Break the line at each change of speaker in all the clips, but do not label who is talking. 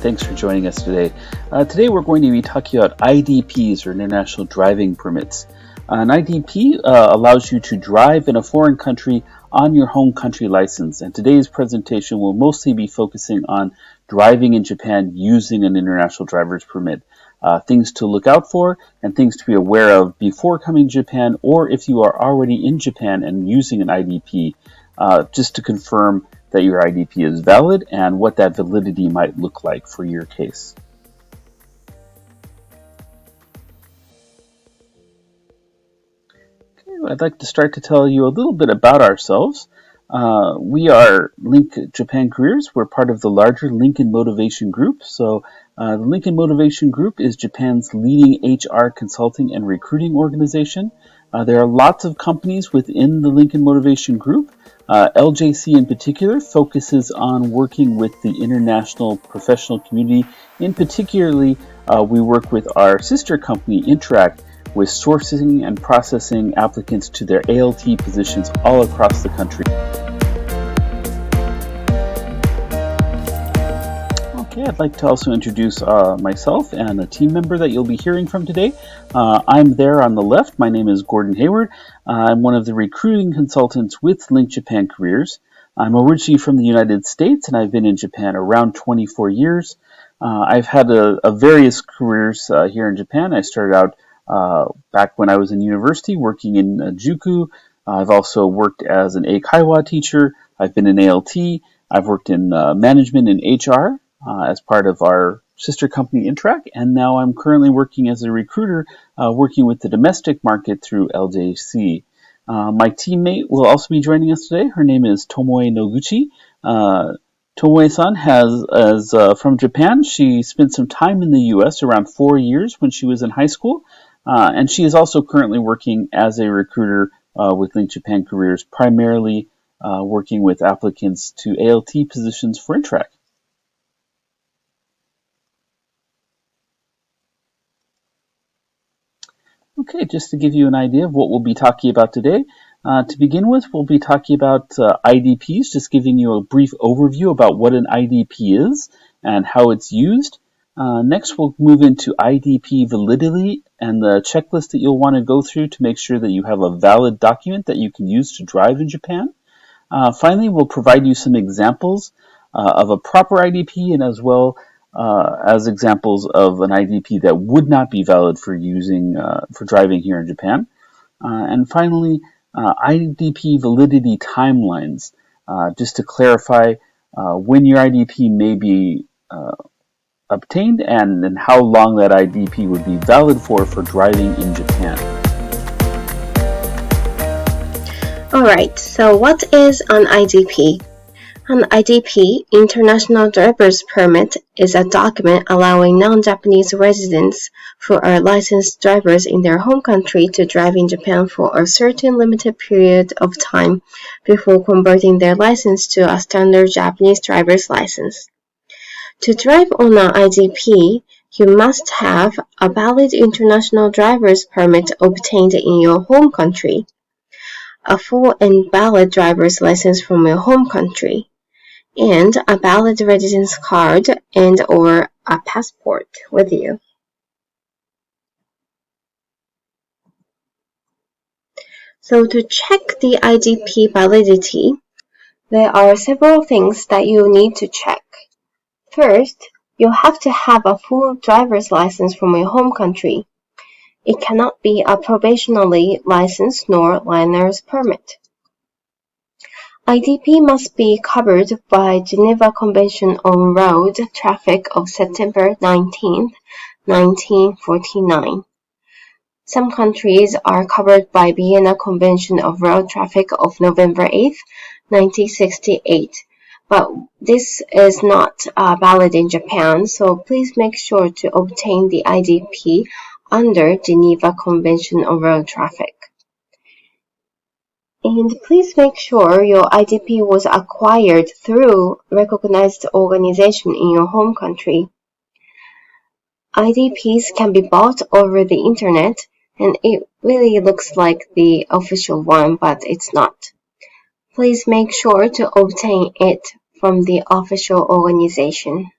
Thanks for joining us today. Today we're going to be talking about IDPs, or International Driving Permits. An IDP allows you to drive in a foreign country on your home country license, and today's presentation will mostly be focusing on driving in Japan using an international driver's permit. Things to look out for and things to be aware of before coming to Japan, or if you are already in Japan and using an IDP, just to confirm that your IDP is valid and what that validity might look like for your case. Okay, I'd like to start to tell you a little bit about ourselves. We are Link Japan Careers. We're part of the larger Lincoln Motivation Group. So the Lincoln Motivation Group is Japan's leading HR consulting and recruiting organization. There are lots of companies within the Lincoln Motivation Group. LJC in particular focuses on working with the international professional community. In particularly, we work with our sister company, Interact, with sourcing and processing applicants to their ALT positions all across the country. Okay, I'd like to also introduce myself and a team member that you'll be hearing from today. I'm there on the left. My name is Gordon Hayward. I'm one of the recruiting consultants with Link Japan Careers. I'm originally from the United States, and I've been in Japan around 24 years. I've had various careers here in Japan. I started out back when I was in university working in Juku. I've also worked as an Eikaiwa teacher. I've been in ALT. I've worked in management and HR. As part of our sister company Interact, and now I'm currently working as a recruiter, working with the domestic market through LJC. My teammate will also be joining us today. Her name is Tomoe Noguchi. Tomoe-san is from Japan. She spent some time in the U.S., around 4 years when she was in high school, and she is also currently working as a recruiter with Link Japan Careers, primarily working with applicants to ALT positions for Interact. Okay, just to give you an idea of what we'll be talking about today. To begin with, we'll be talking about IDPs, just giving you a brief overview about what an IDP is and how it's used. Next, we'll move into IDP validity and the checklist that you'll want to go through to make sure that you have a valid document that you can use to drive in Japan. Finally, we'll provide you some examples of a proper IDP and as well as examples of an IDP that would not be valid for driving here in Japan. And finally, IDP validity timelines, just to clarify when your IDP may be obtained and how long that IDP would be valid for driving in Japan.
Alright, so what is an IDP? An IDP, International Driver's Permit, is a document allowing non-Japanese residents who are licensed drivers in their home country to drive in Japan for a certain limited period of time before converting their license to a standard Japanese driver's license. To drive on an IDP, you must have a valid International Driver's Permit obtained in your home country, a full and valid driver's license from your home country, and a valid residence card and or a passport with you. So to check the IDP validity, there are several things that you need to check. First, you have to have a full driver's license from your home country. It cannot be a provisionally licensed nor learner's permit. IDP must be covered by Geneva Convention on Road Traffic of September 19, 1949. Some countries are covered by Vienna Convention of Road Traffic of November 8, 1968, but this is not valid in Japan, so please make sure to obtain the IDP under Geneva Convention on Road Traffic. And please make sure your IDP was acquired through recognized organization in your home country. IDPs can be bought over the internet, and it really looks like the official one, but it's not. Please make sure to obtain it from the official organization.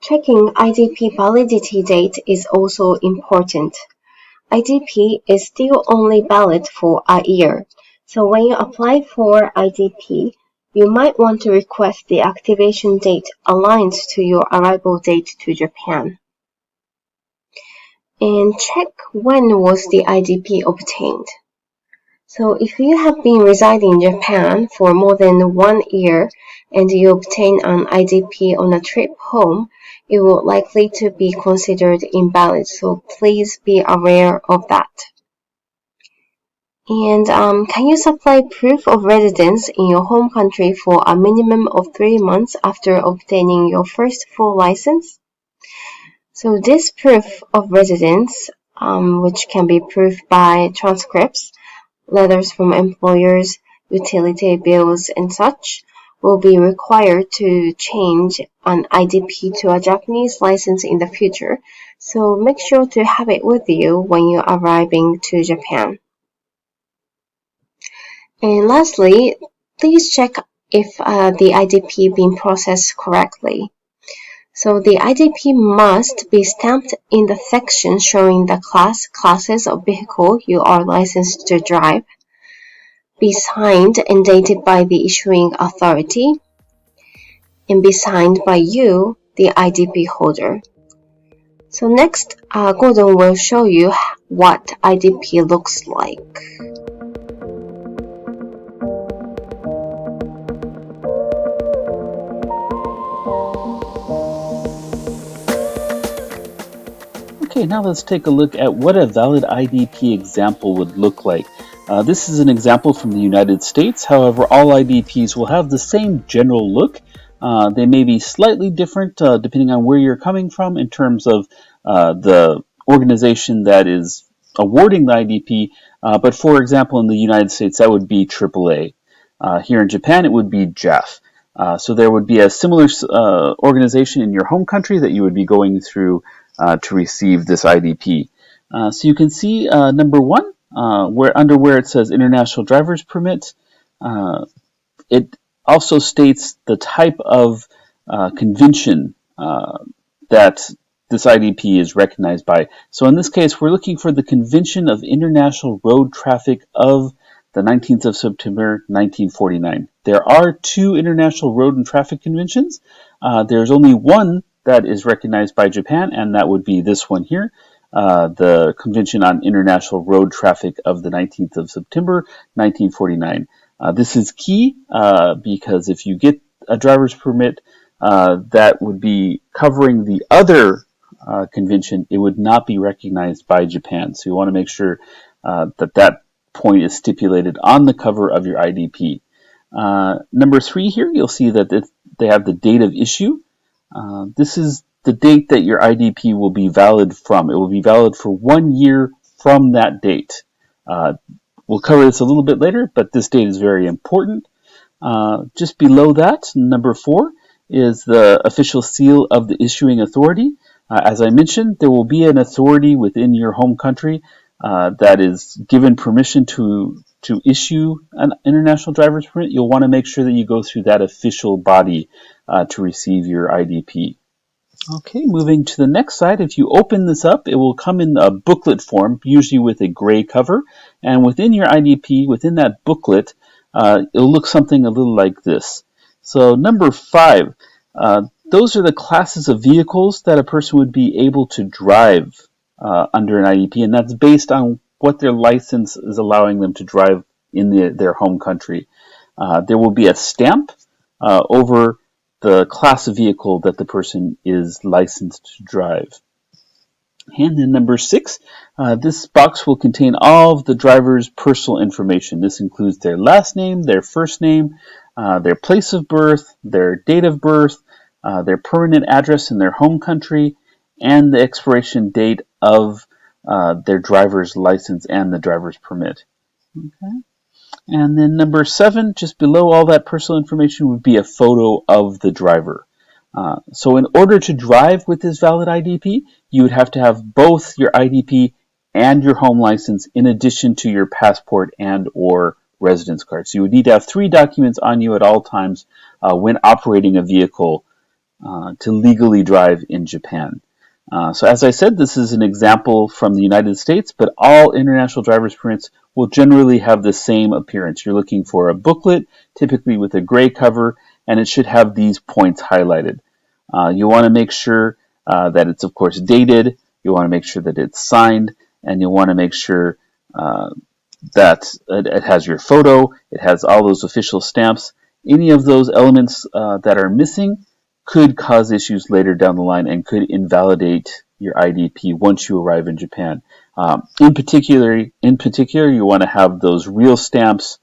Checking IDP validity date is also important. IDP is still only valid for a year, so when you apply for IDP, you might want to request the activation date aligned to your arrival date to Japan. And check when was the IDP obtained. So if you have been residing in Japan for more than 1 year and you obtain an IDP on a trip home, it will likely to be considered invalid, so please be aware of that. And can you supply proof of residence in your home country for a minimum of 3 months after obtaining your first full license? So this proof of residence, which can be proved by transcripts, letters from employers, utility bills, and such, will be required to change an IDP to a Japanese license in the future, so make sure to have it with you when you're arriving to Japan. And lastly, please check if the IDP been processed correctly. So the IDP must be stamped in the section showing the classes of vehicle you are licensed to drive, be signed and dated by the issuing authority, and be signed by you, the IDP holder. So next, Gordon will show you what IDP looks like.
Okay, now let's take a look at what a valid IDP example would look like. This is an example from the United States. However, all IDPs will have the same general look. They may be slightly different depending on where you're coming from in terms of the organization that is awarding the IDP. But for example, in the United States, that would be AAA. Here in Japan, it would be JAF. So there would be a similar organization in your home country that you would be going through to receive this IDP. So you can see number one, where it says International Driver's Permit, it also states the type of convention that this IDP is recognized by. So in this case, we're looking for the Convention of International Road Traffic of the 19th of September, 1949. There are 2 international road and traffic conventions. There's only one that is recognized by Japan, and that would be this one here, the Convention on International Road Traffic of the 19th of September, 1949. This is key because if you get a driver's permit that would be covering the other convention, it would not be recognized by Japan. So you want to make sure that point is stipulated on the cover of your IDP. Number 3 here, you'll see that they have the date of issue. This is the date that your IDP will be valid from. It will be valid for 1 year from that date. We'll cover this a little bit later, but this date is very important. Just below that, number 4, is the official seal of the issuing authority. As I mentioned, there will be an authority within your home country that is given permission to issue an international driver's permit. You'll want to make sure that you go through that official body to receive your IDP. Okay, moving to the next slide. If you open this up, it will come in a booklet form, usually with a gray cover. And within your IDP, within that booklet, it'll look something a little like this. So number 5, those are the classes of vehicles that a person would be able to drive under an IDP, and that's based on what their license is allowing them to drive in their home country. There will be a stamp over the class of vehicle that the person is licensed to drive. And then number 6, this box will contain all of the driver's personal information. This includes their last name, their first name, their place of birth, their date of birth, their permanent address in their home country, and the expiration date of their driver's license and the driver's permit. Okay. And then number 7, just below all that personal information, would be a photo of the driver. So in order to drive with this valid IDP, you would have to have both your IDP and your home license in addition to your passport and or residence card. So you would need to have 3 documents on you at all times when operating a vehicle to legally drive in Japan. So as I said, this is an example from the United States, but all international driver's permits will generally have the same appearance. You're looking for a booklet, typically with a gray cover, and it should have these points highlighted. You want to make sure that it's, of course, dated. You want to make sure that it's signed, and you want to make sure that it has your photo, it has all those official stamps. Any of those elements that are missing could cause issues later down the line and could invalidate your IDP once you arrive in Japan. In particular, you want to have those real stamps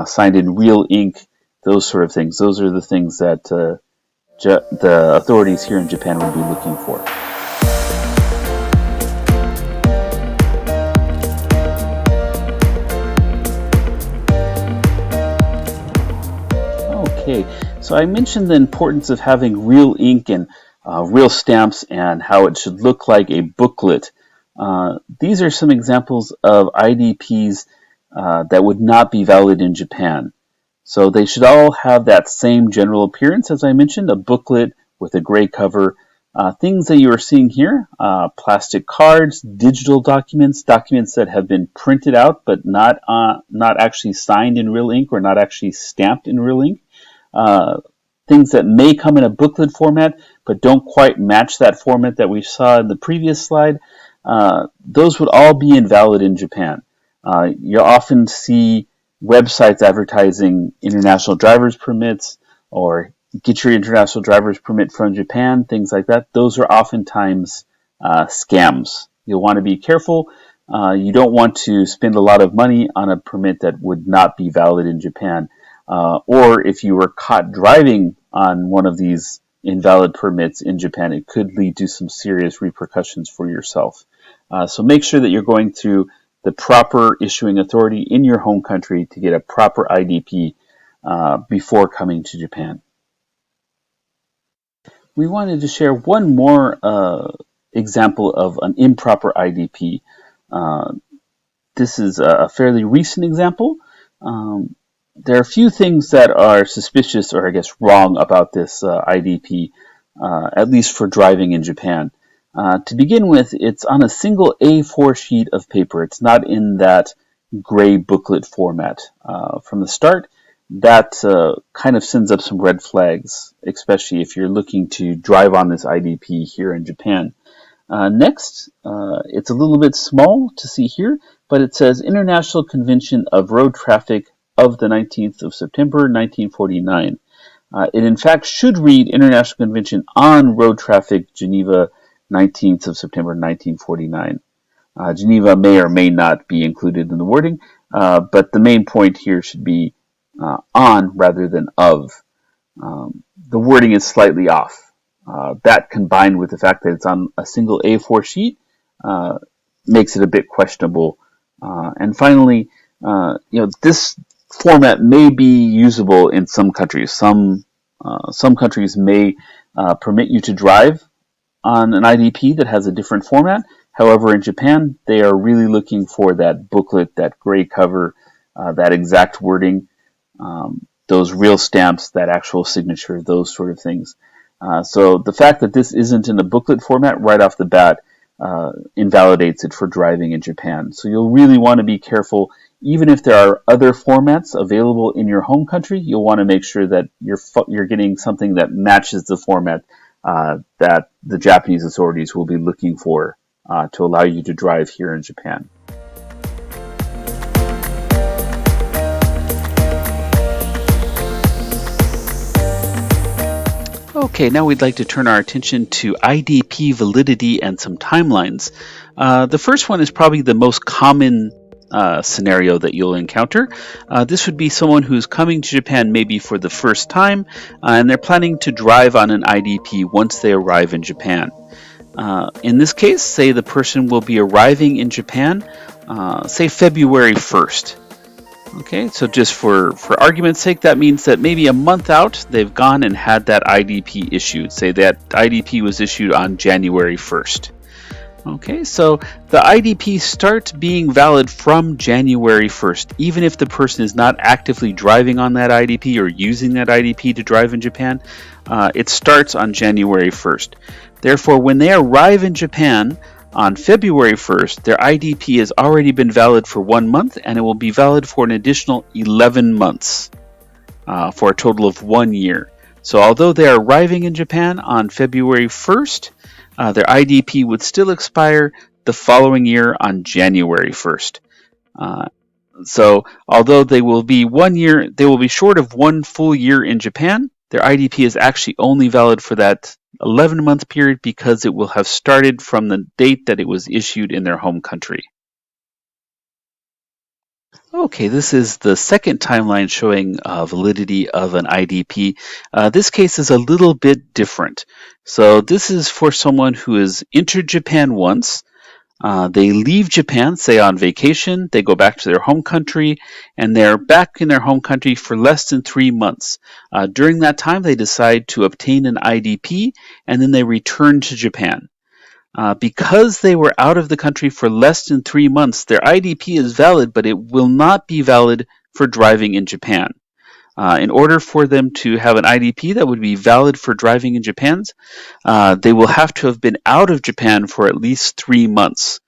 signed in real ink, those sort of things. Those are the things that the authorities here in Japan will be looking for. Okay, so I mentioned the importance of having real ink and real stamps and how it should look like a booklet. These are some examples of IDPs that would not be valid in Japan. So they should all have that same general appearance, as I mentioned, a booklet with a gray cover. Things that you are seeing here, plastic cards, digital documents, documents that have been printed out but not actually signed in real ink or not actually stamped in real ink. Things that may come in a booklet format but don't quite match that format that we saw in the previous slide, those would all be invalid in Japan. You'll often see websites advertising international driver's permits or get your international driver's permit from Japan, things like that. Those are oftentimes scams. You'll want to be careful. You don't want to spend a lot of money on a permit that would not be valid in Japan. Or if you were caught driving on one of these invalid permits in Japan, it could lead to some serious repercussions for yourself. So make sure that you're going through the proper issuing authority in your home country to get a proper IDP before coming to Japan. We wanted to share one more example of an improper IDP. This is a fairly recent example. There are a few things that are suspicious or I guess wrong about this IDP, at least for driving in Japan. To begin with, it's on a single A4 sheet of paper. It's not in that gray booklet format. From the start, that kind of sends up some red flags, especially if you're looking to drive on this IDP here in Japan. Next, it's a little bit small to see here, but it says International Convention of Road Traffic of the 19th of September, 1949. It in fact should read International Convention on Road Traffic, Geneva, 19th of September, 1949. Geneva may or may not be included in the wording, but the main point here should be on rather than of. The wording is slightly off. That combined with the fact that it's on a single A4 sheet makes it a bit questionable. And finally, this format may be usable in some countries. Some countries may permit you to drive on an IDP that has a different format. However, in Japan, they are really looking for that booklet, that gray cover, that exact wording, those real stamps, that actual signature, those sort of things. So the fact that this isn't in a booklet format right off the bat invalidates it for driving in Japan. So you'll really want to be careful. Even if there are other formats available in your home country, you'll want to make sure that you're getting something that matches the format that the Japanese authorities will be looking for to allow you to drive here in Japan. Okay, now we'd like to turn our attention to IDP validity and some timelines. The first one is probably the most common scenario that you'll encounter. This would be someone who's coming to Japan maybe for the first time, and they're planning to drive on an IDP once they arrive in Japan. In this case, say the person will be arriving in Japan, say February 1st. Okay, so just for argument's sake, that means that maybe a month out, they've gone and had that IDP issued. Say that IDP was issued on January 1st. Okay, so the IDP starts being valid from January 1st, even if the person is not actively driving on that IDP or using that IDP to drive in Japan. It starts on January 1st. Therefore, when they arrive in Japan on February 1st, their IDP has already been valid for 1 month, and it will be valid for an additional 11 months, for a total of 1 year. So although they are arriving in Japan on February 1st, their IDP would still expire the following year on January 1st. So although they will be 1 year, they will be short of 1 full year in Japan, their IDP is actually only valid for that 11-month period because it will have started from the date that it was issued in their home country. Okay, this is the second timeline showing validity of an IDP. This case is a little bit different. So this is for someone who has entered Japan once. They leave Japan, say on vacation, they go back to their home country, and they're back in their home country for less than 3 months. During that time, they decide to obtain an IDP, and then they return to Japan. Because they were out of the country for less than 3 months, their IDP is valid, but it will not be valid for driving in Japan. In order for them to have an IDP that would be valid for driving in Japan, they will have to have been out of Japan for at least 3 months.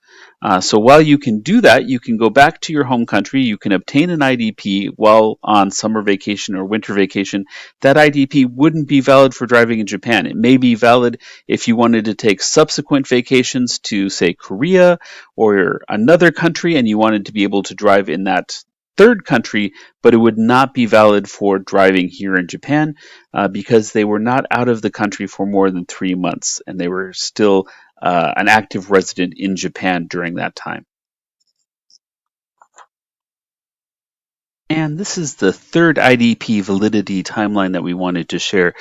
So while you can do that, you can go back to your home country, you can obtain an IDP while on summer vacation or winter vacation. That IDP wouldn't be valid for driving in Japan. It may be valid if you wanted to take subsequent vacations to, say, Korea or another country, and you wanted to be able to drive in that third country, but it would not be valid for driving here in Japan because they were not out of the country for more than 3 months and they were still an active resident in Japan during that time. And this is the third IDP validity timeline that we wanted to share.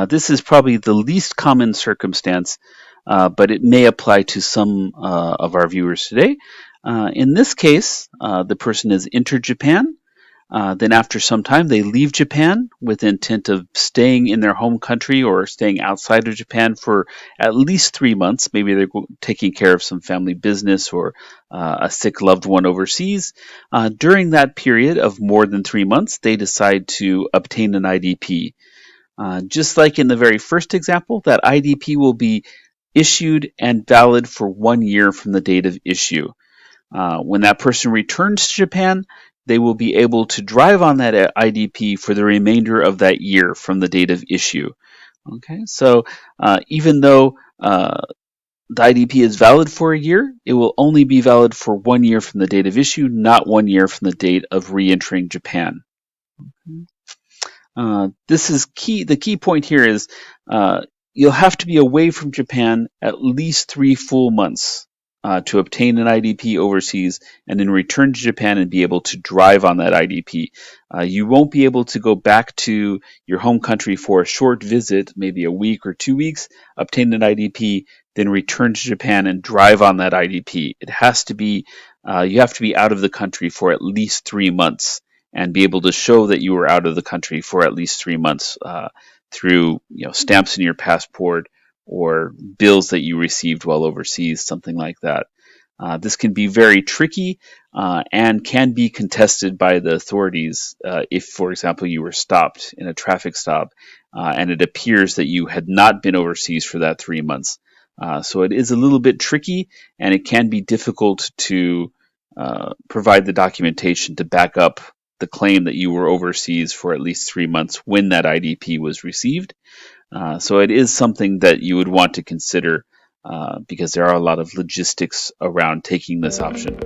This is probably the least common circumstance, but it may apply to some of our viewers today. In this case, the person has entered Japan. Then after some time, they leave Japan with the intent of staying in their home country or staying outside of Japan for at least 3 months. Maybe they're taking care of some family business or a sick loved one overseas. During that period of more than 3 months, they decide to obtain an IDP. Just like in the very first example, that IDP will be issued and valid for 1 year from the date of issue. When that person returns to Japan, they will be able to drive on that IDP for the remainder of that year from the date of issue. Okay, so even though the IDP is valid for a year, it will only be valid for 1 year from the date of issue, not 1 year from the date of re-entering Japan. This is key. The key point here is you'll have to be away from Japan at least 3 full months to obtain an IDP overseas and then return to Japan and be able to drive on that IDP. You won't be able to go back to your home country for a short visit, maybe a week or 2 weeks, obtain an IDP, then return to Japan and drive on that IDP. It has to be, you have to be out of the country for at least 3 months and be able to show that you were out of the country for at least 3 months through stamps in your passport or bills that you received while overseas, something like that. This can be very tricky and can be contested by the authorities if, for example, you were stopped in a traffic stop and it appears that you had not been overseas for that 3 months. So it is a little bit tricky and it can be difficult to provide the documentation to back up the claim that you were overseas for at least 3 months when that IDP was received. So it is something that you would want to consider because there are a lot of logistics around taking this option.